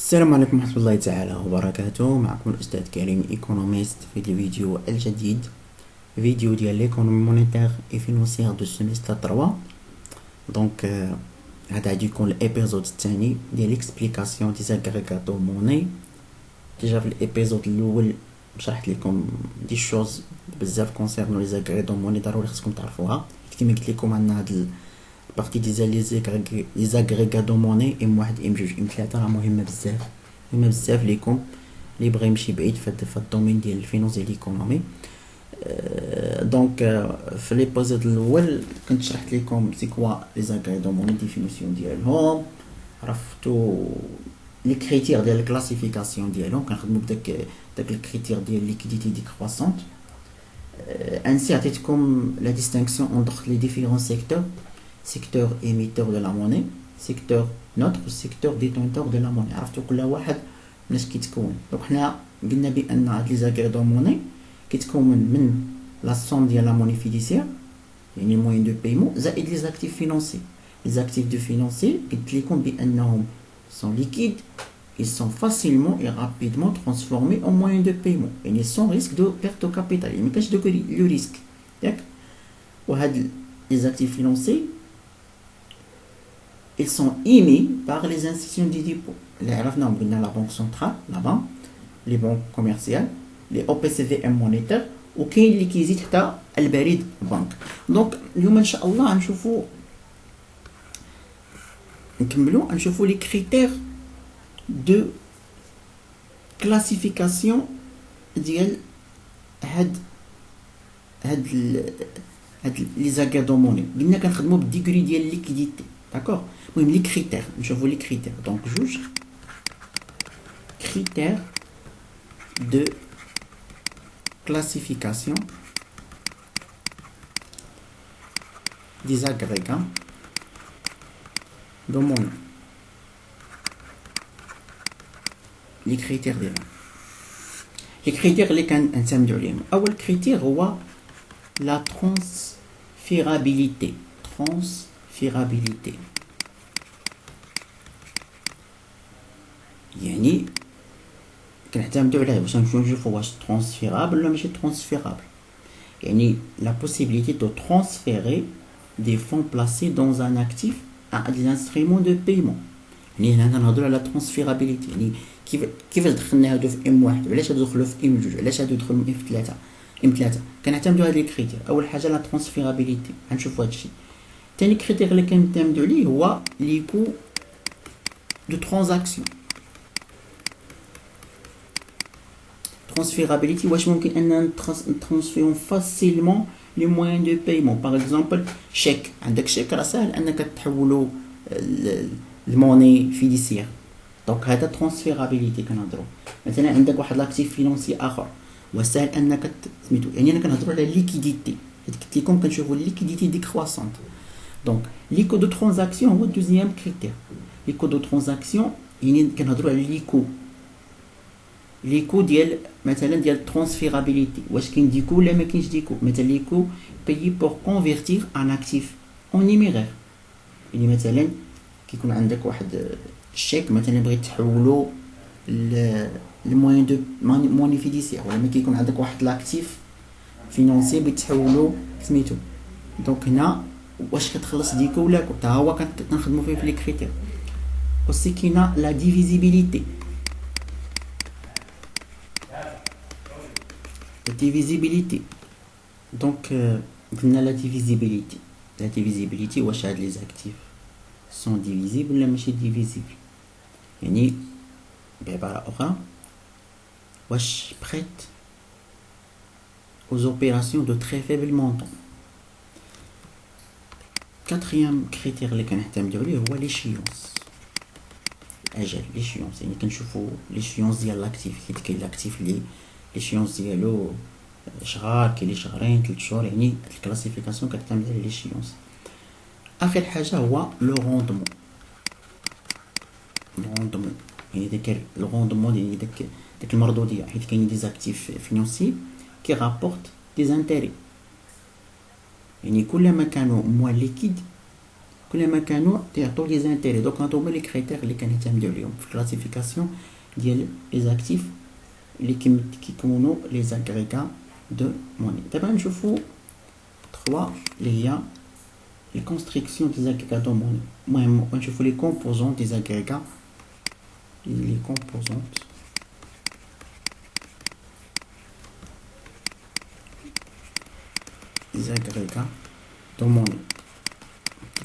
السلام عليكم ورحمة الله تعالى وبركاته. معكم الأستاذ كريم إيكونوميست في الفيديو الجديد، فيديو ديال ليكونومي مونيتير اي فينونسيير دو سيمستر 3. دونك هذا غادي يكون الابيزود الثاني ديال ليكسبليكاسيون دي زاغريغاتور موني. ديجا في الابيزود الاول شرحت لكم دي شوز بزاف كونسيرنو لي زاغريغاتور موني، ضروري خصكم تعرفوها. كما قلت لكم عندنا هاد البارتي ديال لي زاغريغاتور موني ام واحد ام جوج ام ثلاثة راه مهمه بزاف ليكم اللي بغى يمشي بعيد في الدومين ديال الفينونس ديال ليكونومي. دونك في ليبيزود الاول كنت شرحت لكم سي كوا لي زاغريغاتور موني، ديفينيسيون ديالهم، عرفتوا لي كريتير ديال الكلاسيفيكاسيون ديالهم. كنخدموا بداك الكريتير ديال ليكيديتي دي كرواسونت. انسي عطيتكم لا ديستينكسيون اونتر لي ديفيرون سيكتور: secteur émetteur de la monnaie, secteur neutre, secteur détenteur de la monnaie. عرفتوا كل واحد مناش كيتكون. دونك حنا قلنا بان هاد لي زاغريغاتور موني كيتكون من لا سوم ديال لا موني فيديسيير، يعني الموين دو بايمون، زائد لي زاكتيف فينونسي. لي زاكتيف دو فينونسي قلت لكم بانهم سون ليكيد، ils sont facilement et rapidement transformés en moyens de paiement، يعني sans risque de perte de capital، يعني ما كاينش دوك لو ريسك ياك. وهاد لي زاكتيف فينونسي ils sont émis par les institutions de dépôt. اللي عرفناهم قلنا لا بنك سنترال، لا بنك، لي بنك كوميرسيال، لي او بي سي في ام مونيتير، وكاين اللي كيزيد حتى البريد بنك. دونك اليوم ان شاء الله غنشوفوا نشوفوا لي كريتير دو كلاسيفيكاسيون ديال هاد لي زاغريغاتور موني. قلنا كنخدموا بالديغري ديال ليكيديتي، داكور. المهم لي كريتير، نشوفوا لي كريتير. دونك جوج كريتير دو كلاسيفيكاسيون دي زاغريغا دو موني. لي كريتير ديالهم، لي كريتير اللي كنعتمدوا عليهم. اول كريتير هو لا ترانسفيرابيليتي. يعني كنعتمدوا عليه باش نشوفوا واش ترانسفيرابل ولا ماشي ترانسفيرابل. يعني لا بوسيبيليتي دو ترانسفيري دي فون بلاسي دون ان اكتيف ا دي انسترومون دو بايمون. يعني هنا كنهضروا على ترانسفيرابيليتي، يعني كيفاش دخلنا هادو في ام واحد، علاش هادو دخلوا في ام جوج، علاش هادو دخلوا في ام ثلاثة. كنعتمدوا هاد لي كريتير. اول حاجه لا ترانسفيرابيليتي، غنشوفوا هادشي. ثاني كريتير اللي كنعتمدوا عليه هو لي كو دو ترانزاكسيون. transférabilité, واش ممكن اننا نترانسفيرون فاسيلمون لي موين دو بايمون. باغ اكزومبل شيك، عندك شيك راه ساهل انك تحولو الموني فيديسيير، دونك هذا ترانسفيرابيليتي كنهضروا. مثلا عندك واحد لاكتيف فينونسي اخر وسهل انك سميتو، يعني انا كنهضروا على ليكيديتي. قلت لكم كنشوفوا ليكيديتي دي كرواسونت. دونك ليكو دو ترانزاكسيون هو الدوزيام كريتير. ليكو دو ترانزاكسيون يعني كنهضروا على ليكو ديال مثلا ديال ترانسفيرابيليتي، واش كاين ديكو ولا ما كاينش ديكو. مثلا ليكو بايي بور كونفيرتير ان اكتيف اون نيميرير. يعني مثلا كيكون عندك واحد الشيك مثلا بغيت تحولو الموين دو موني فيديسيير، ولا ما كيكون عندك واحد لاكتيف فينونسي بغيت تحولو سميتو. دونك هنا واش كتخلص ديكو ولا كو، حتى هو كنخدموا فيه في لي كريتير. وسي كاينه لا ديفيزيبيليتي. ديفيزيبيليتي دونك قلنا لا ديفيزيبيليتي واش هاد لي زاكتيف سون ديفيزيبل ولا ماشي ديفيزيبل. يعني بعبارة أخرى واش بريت aux opérations de très faible montant. كاتريام كريتير اللي كنعتمدوا عليه هو ليشيونس، الاجل. ليشيونس يعني كنشوفوا ليشيونس ديال لاكتيف، حيت كاين لاكتيف اللي ليشيونس ديالو شهر، كاين اللي شهرين 3 شهور. يعني الكلاسيفيكاسيون كتعتمد على ليشيونس. اخر حاجه هو لو روندمون. يعني داك لو روندمون يعني داك المردوديه، حيت كاين دي زاكتيف فينونسي كي رابورت دي زانتيري. يعني كلما كانوا موان ليكيد كل ما كانوا تعطوا لي زانتيري. دوك هادو هما لي كريتير اللي كنعتمدو عليهم في الكلاسيفيكاسيون ديال لي زاكتيف اللي كيكونوا لي زاغريغا دو موني. دابا نشوفو 3 اللي هي لي كونستركسيون دي زاغريغا دو موني. المهم نشوفو لي كومبوزون دي زاغريغا لي كومبوزون زاغريغا دو موني.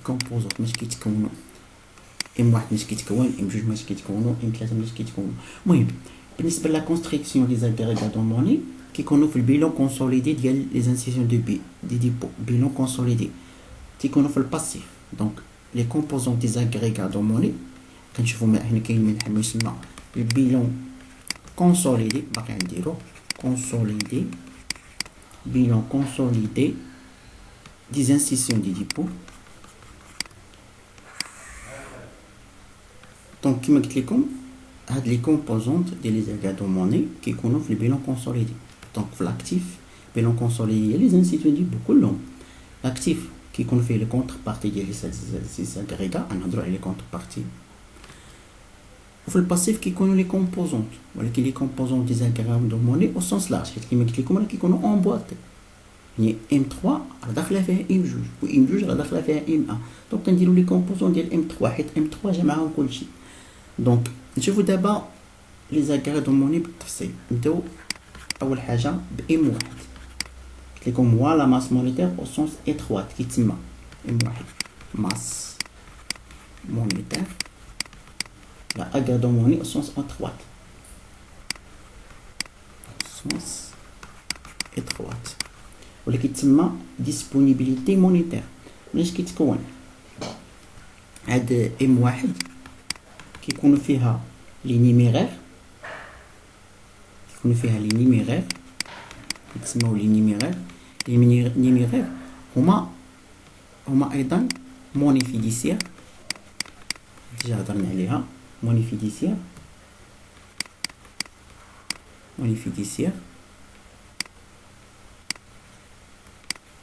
كومبوزونت ماش كيتكونوا ام واحد ماش كيتكون، ام جوج ماش كيتكونوا، ام ثلاثه ماش كيتكونوا. المهم بالنسبه لا كونستركسيون دي زاغريغا دو موني كيكونوا في البيلون كونسوليدي ديال لي انستيتيوشن دو دي ديبو. بيلون كونسوليدي تيكونوا في الباسيف. دونك لي كومبوزون دي زاغريغا دو موني كنشوفوا حنا كاين من حنا يسمى البيلون كونسوليدي. باقي نديرو كونسوليدي بيلون كونسوليدي دي انستيتيوشن دي ديبو. دونك كيما قلت لكم هاد لي كومبوزونت ديال لي زاغريغا دو موني كيكونوا في البيلون كونسوليدي. دونك في الاكتيف بيلون كونسوليدي لي انستيتيوشن ديبو كلهم. الاكتيف كيكون فيه لي كونتر بارتي ديال لي زاغريغا، نهضروا على لي كونتر بارتي. وفي الباسيف كيكونوا لي كومبوزونت، ولكن لي كومبوزونت دي زاغريغا دو موني او سونس لارج حيت كيما قلت لكم راه كيكونوا اون بواطي. يعني ام 3 راه داخله فيها ام جوج و ام جوج راه داخله فيها ام 1. دونك كنديروا لي كومبوزون ديال ام 3 حيت ام 3 جمعهم كلشي. دونك نشوفوا دابا لي زاغريغا دو موني بالتفصيل. نبداو اول حاجه بام واحد. قلت لكم هو لا ماس مونيتير او سونس اتروات كيتسمى ام واحد ماس مونيتير. لا زاغريغا دو موني او سونس اتروات سونس اتروات ولا كيتسمى ديسپونيبيليتي مونيتير. مناش كيتكون هاد ام واحد كيكونوا فيها لي نيميرير، كيكونوا فيها لي نيميرير كيتسموا لي نيميرير. لي نيميرير هما ايضا موني فيديسير. ديجا هضرنا عليها موني فيديسير. موني فيديسير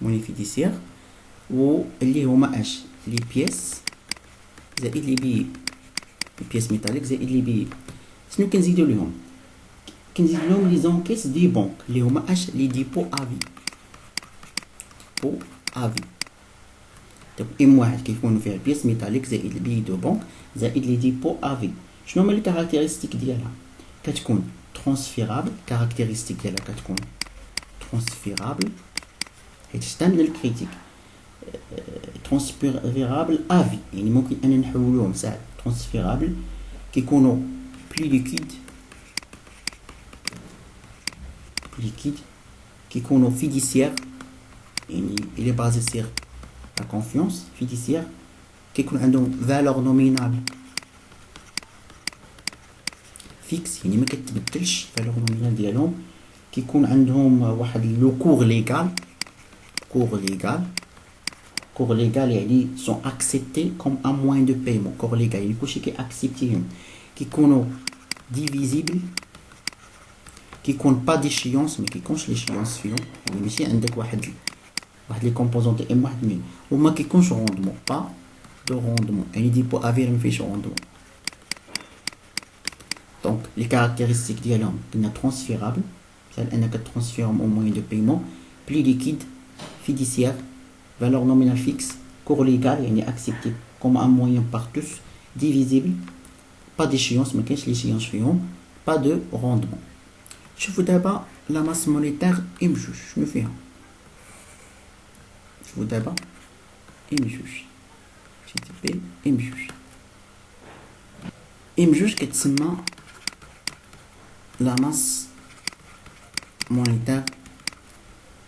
موني فيديسير و اللي هما اش لي بيس زائد لي بي بيس ميتاليك زائد لي بي. شنو كنزيدو ليهم؟ كنزيد لهم لي زونكيس دي بونك اللي هما اش لي ديبو افي. ديبو افي. دونك ام واحد كيكونوا فيها بيس ميتاليك زائد البي دو بونك زائد لي ديبو افي. شنو هما لي كاركتيرستيك ديالها؟ كتكون ترانسفيرابل. كاركتيرستيك ديالها كتكون ترانسفيرابل حيت شتا من الكريتيك ترانسفيرابل افي، يعني ممكن ان نحولوهم ساعات ترانسفيرابل كيكونوا بلي ليكيد كيكونوا فيديسيير، يعني إلي بازي سيغ لا كونفيونس. فيديسيير كيكون عندهم فالور نومينال فيكس، يعني ما كتبدلش فالور نومينال ديالهم. كيكون عندهم واحد لو كور ليغال. كور ليغال يعني سون اكسبتي كوم ان موين دو بايمون. كور ليغال يعني كلشي كي اكسبتيهم. كيكونوا ديفيزيبل. كيكون با ديشيونس، ما كيكونش ليشيونس فيهم. يعني ماشي عندك واحد لي كومبوزون دي ام واحد مين وما كيكونش روندمون. با دو روندمون يعني ديبو افير ما فيش روندمون. دونك لي كاركتيرستيك ديالهم قلنا ترانسفيرابل بحال انك ترانسفيرهم او موين دو بايمون. بلي ليكيد فيديسيير valeur nominale fixe. Cours légal يعني accepté comme un moyen par tous. Divisible pas d'échéance ما كاينش l'échéance فيهم. pas de rendement. شوفوا دابا لا ماس مونيتير ام جوج شنو فيها. شوفوا دابا ام جوج جي تي بي ام جوج. ام جوج كتسمى لا ماس مونيتير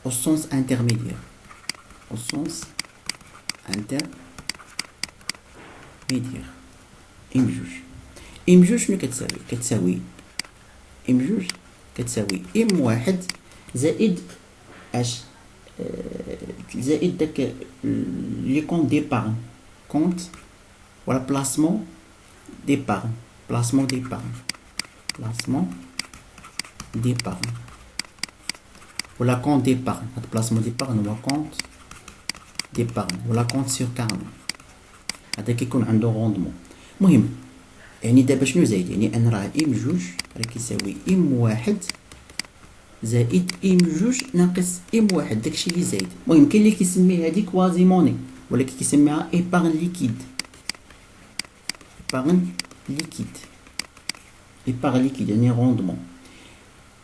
au sens intermédiaire. au sens intermédiaire. ام جوج. ام جوج شنو كتساوي ام جوج كتساوي ام واحد زائد اش زائد داك لي كونت ديبارن. كونت ولا بلاسمون ديبارن. بلاسمون ديبارن ولا كونت ديبارن. هاد بلاسمون ديبارن هو كونت ديبارن ولا كونت سور كارنو. هذا كيكون عنده روندمون. المهم يعني دابا شنو زايد، يعني انا راه ام جوج راه كيساوي ام واحد زائد ام جوج ناقص ام واحد، داكشي اللي زايد. المهم كاين اللي كيسمي هادي كوازي موني ولكن كيسميها ايبارن ليكيد. ايبارن ليكيد، ايبارن ليكيد يعني روندمون.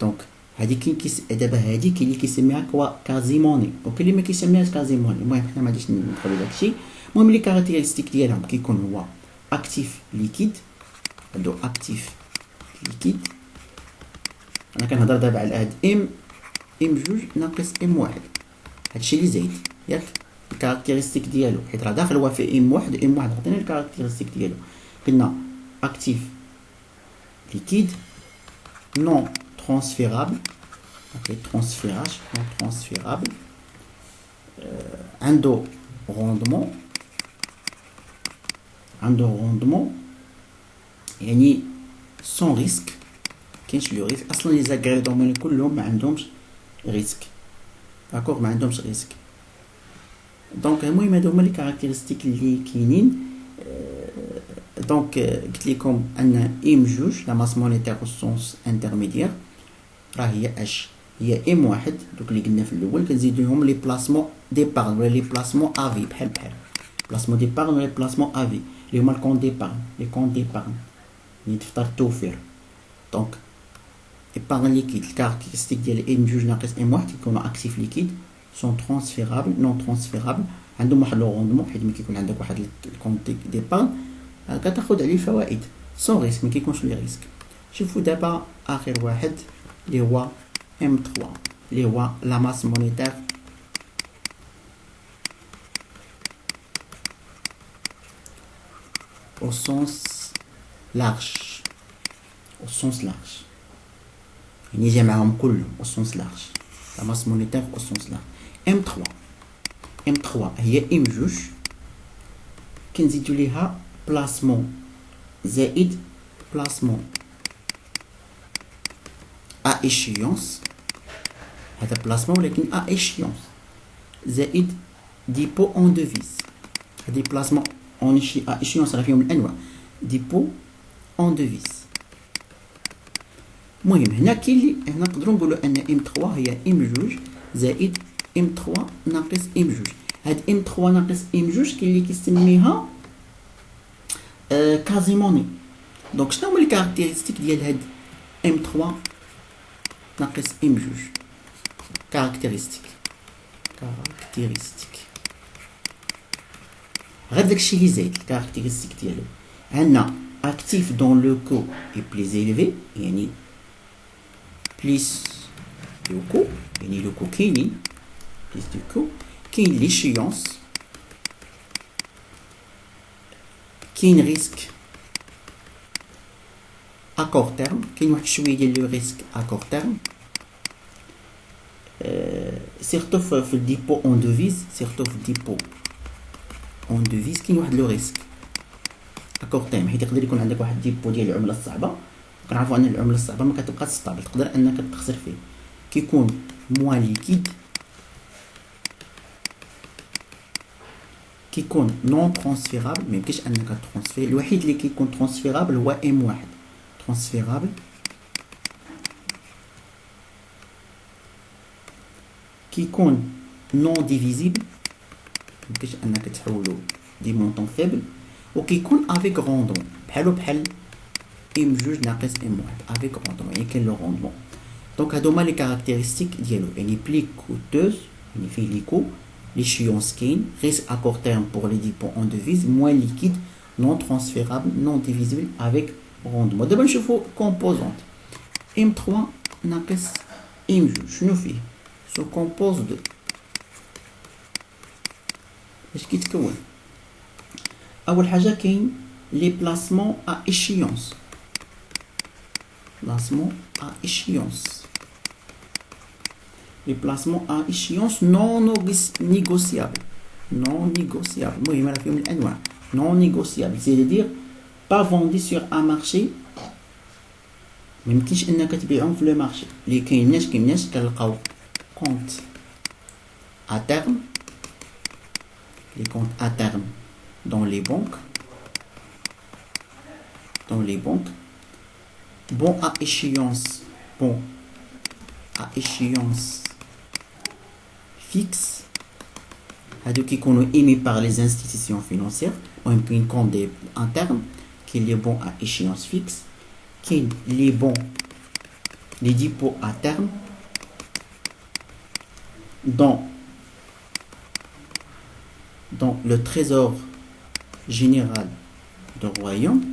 دونك هادي كاين دابا هادي كاين اللي كيسميها كازي موني وكاين اللي ما كيسميهاش كازي موني. المهم حنا ما غاديش ندخلو داكشي. المهم لي كاركتيرستيك ديالهم كيكون هو اكتيف ليكيد، هادو اكتيف ليكيد. انا كنهضر دابا على هاد ام جوج ناقص ام واحد، هادشي اللي زايد ياك الكاركتيرستيك ديالو، حيت راه داخل هو في ام واحد. ام واحد عطينا الكاركتيرستيك ديالو، قلنا اكتيف ليكيد نون ترانسفيرابل، ما ترانسفيراش، نون ترانسفيرابل، عنده روندمون، يعني سون ريسك، كاينش لو ريسك اصلا. لي زاغريدومون كلهم ما عندهمش ريسك، داكوغ، ما عندهمش ريسك. دونك المهم هادو هما لي كاركتيرستيك اللي كاينين. دونك قلت لكم ان ام جوج لا ماس مونيتير او سونس انترميديير راه هي اش، هي ام واحد. دوك اللي قلنا في الاول كنزيدو لهم لي بلاسمون ديبارن ولا لي بلاسمون افي، بحال بلاسمون ديبارن ولا بلاسمون افي اللي هما الكون ديبارن، لي كون ديبارن اللي دفتر التوفير. دونك ايبارن ليكيد الكاركتيرستيك ديال ام جوج ناقص ام واحد كيكونوا اكتيف ليكيد، سون ترانسفيرابل نون ترانسفيرابل، عندهم واحد لو روندمون، حيت ملي كيكون عندك واحد الكونت ديبارن كتاخد عليه فوائد سون ريسك، ما كيكونش لي ريسك. شوفوا دابا اخر واحد اللي هو ام 3 اللي هو لا ماس مونيتير au sens large، au sens large يعني جمعهم كلهم au sens large، la masse monétaire au sens large. M3 هي ام جوج كنزيدو ليها بلاسمون زائد بلاسمون ا échéance، هذا بلاسمون ولكن ا échéance، زائد ديبو اون دوفيز. هذه بلاسمون اون échéance راه فيهم الانواع، ديبو اون دوفيز. المهم هنا كاين اللي هنا نقدروا نقولوا ان ام 3 هي ام جوج زائد ام 3 ناقص ام جوج. هاد ام 3 ناقص ام جوج كاين اللي كيسميها كازيموني. دونك شنو هما لي كاركتيرستيك ديال هاد ام 3 ناقص ام جوج؟ كاركتيرستيك غير داكشي اللي زايد الكاركتيرستيك ديالو. عندنا اكتيف دون لو كو اي بليز إليفي، يعني بليس لو كو يعني لو كو كاينين بليس دو كو، كاين ليشيونس، كاين ريسك ا كور تيرم، كاين واحد شويه ديال لو ريسك ا كور تيرم، سيرتو في الديبو اون دوفيز، سيرتو في الديبو اون دوفيز كاين واحد لو ريسك ا كور تيرم، حيت يقدر يكون عندك واحد ديبو ديال العمله الصعبه، كنعرفوا ان العمله الصعبه ما كتبقى ستابل، تقدر انك تخسر فيه، كيكون موان ليكيد، كيكون نون ترانسفيرابل، ما يمكنش انك ترانسفير. الوحيد اللي كيكون ترانسفيرابل هو ام واحد، ترانسفيرابل كيكون نون ديفيزيبل، ما يمكنش انك تحولو دي مونطون فيبل، وكيكون افيك روندمون بحال ام جوج ناقص ام واحد افيك روندمون، يعني كاين لو روندمون. دونك هادو هما لي كاركتيرستيك ديالو، يعني بلي كوتوز يعني فيه ليكو، l'échéance كاين، risque à court terme pour les dépôts en devise, moins liquide, non transférable, non divisible avec rendement. دابا نشوفو composante M3 ناقص M2 شنو فيه؟ سو كومبوز دو اش كيتكون؟ اول حاجه كاين لي بلاسمون ا échéance، بلاسمون ا échéance، les placements à échéance non négociable، non négociable. المهم راه فيهم الانواع non négociable، c'est-à-dire pas vendu sur un marché، ما يمكنش انك تبيعهم في لو مارشي. اللي كايناش كنلقاو كونت ا تيرم، لي كونت ا تيرم dans les banques, bon à échéance fixe, qui sont émis par les institutions financières, ou un compte interne, qui est bon à échéance fixe, qui est les bons, les dépôts à terme, dans le trésor général du royaume,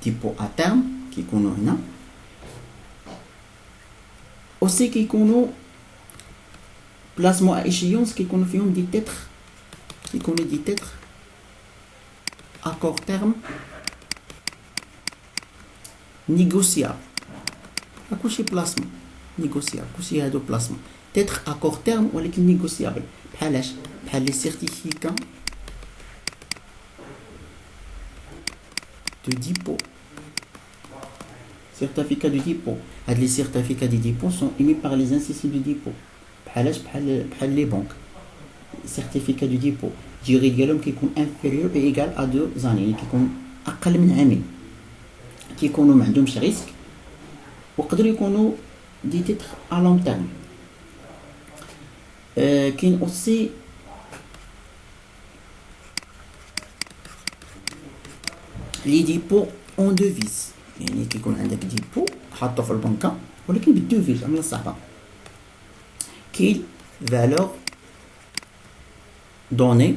dépôt à terme, qui est là. Aussi, qui est placement à échéance, qui est des titres, à court terme, négociable. À quoi c'est placement négociable? C'est un placement. Titre à court terme ou négociable. Par les certificats de dépôt. Certificats de dépôt. Les certificats de dépôt sont émis par les institutions de dépôt. Par les banques. Certificat de dépôt. Durée qui est inférieure et égale à 2 années. Qui est أقل من عامين. qui يكونوا ما عندهمش ريسك وقدروا يكونوا دي تيتر à long terme. كاين aussi les dépôts en devise. يعني كيكون عندك ديبو حاطه في البنكه ولكن بالدوفيز عمله صعبه. كاين valeur donnée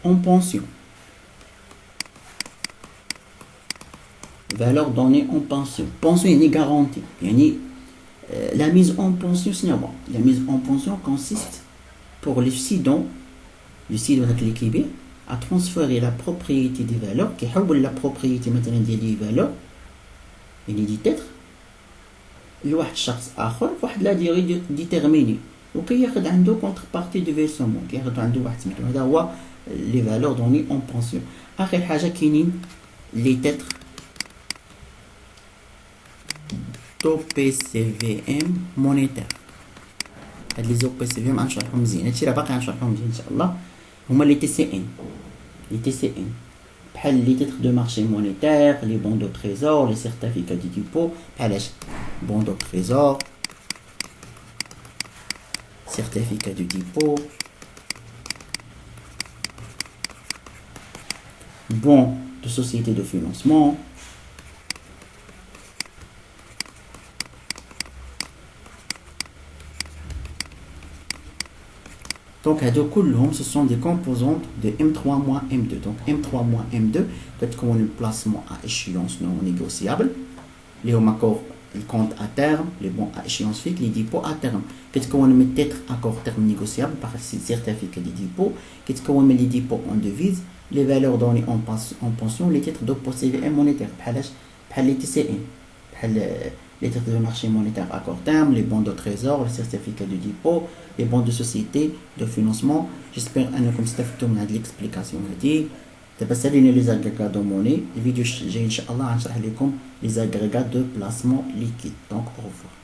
en pension. Valeur donnée en pension. Pension est garantie. La mise en pension, c'est bon. La mise en pension consiste pour le cédant de l'équipe à transférer la propriété des valeurs, qui est la propriété maintenant des valeurs, et des titres, لواحد شخص آخر في واحد لا ديري ديتيرميني وكياخد عنده contrepartie de versement كياخد عنده واحد سميتو هذا هو les valeurs données en pension. آخر حاجة كاينين les titres OPCVM monétaire. هاد لي OPCVM غنشرحهم مزيان، هادشي راه باقي غنشرحهم مزيان ان شاء الله. هما لي TCN بحال لي تيتر دو مارشي مونيتير، لي بون دو تريزور، لي سيرتيفيكا دي ديبو. بحالاش بون دو تريزور، سيرتيفيكا دو ديبو، bon de société de financement, donc ce sont des composantes de M3-M2. Donc M3-M2 peut être comme un placement à échéance non négociable, les accords le compte à terme, les bons à échéance fixe, les dépôts à terme. Qu'est-ce qu'on met peut-être accord terme négociable par certificat de dépôt, qu'est-ce qu'on met les dépôts en devise, les valeurs données en pension, les titres d'OPCVM monétaire, les TCN, les titres de marché monétaire à court terme, les bons de trésor, les certificats de dépôt, les bons de société de financement. J'espère que vous avez l'explication. دابا les agrégats de monnaie. الفيديو الجاي ان شاء الله غنشرح لكم les agrégats de placement liquide. Donc au revoir.